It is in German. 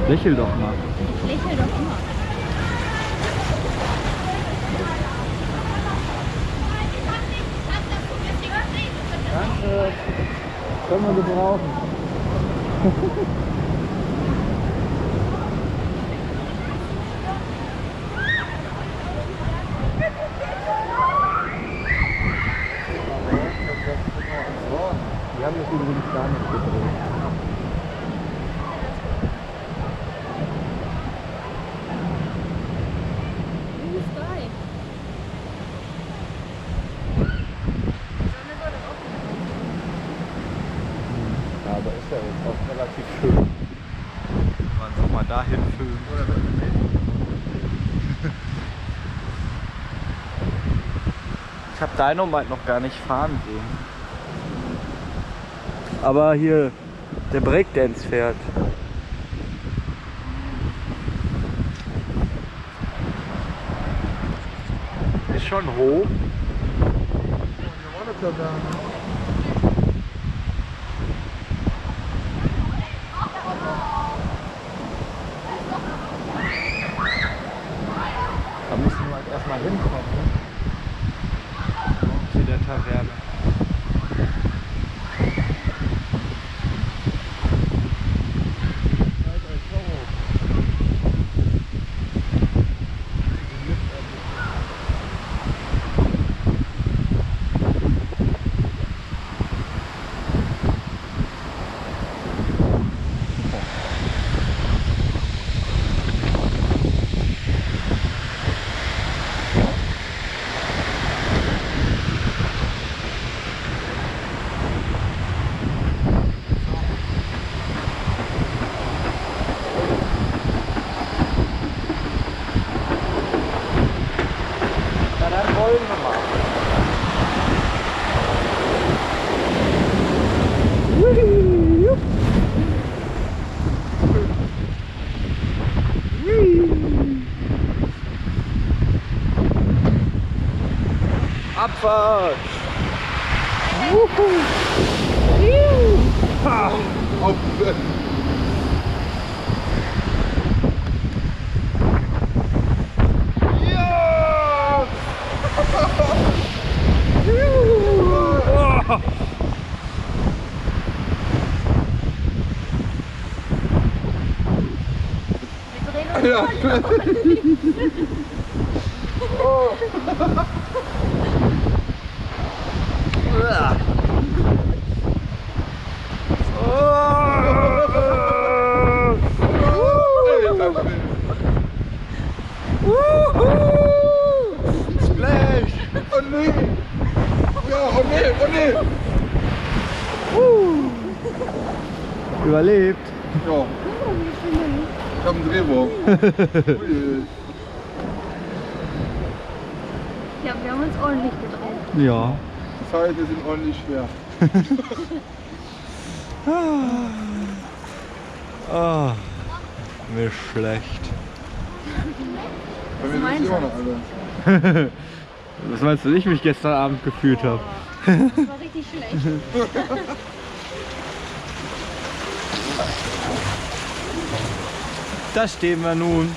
Lächel doch mal. Ich lächel doch immer. Danke. Können wir gebrauchen. Wir haben das übrigens gar nicht gedreht. Ja, aber ist ja jetzt auch relativ schön. Wenn man es mal dahin filmt. Ich habe Dynamite noch gar nicht fahren sehen. Aber hier der Breakdance fährt. Ist schon hoch. Da müssen wir halt erstmal hinkommen. Zu der Taverne. Abfahrt! Ha! Ja! Ja. Oh. Splash! Oh nee! Ja, oh nee, oh nee! Überlebt! Ja. Ich hab einen Drehwurm. Ja, wir haben uns ordentlich gedreht. Ja. Die Zeiten sind ordentlich schwer. Ah, mir schlecht. Bei mir ist immer noch alles. Was meinst du, wie ich mich gestern Abend gefühlt habe? Das war richtig schlecht. Da stehen wir nun.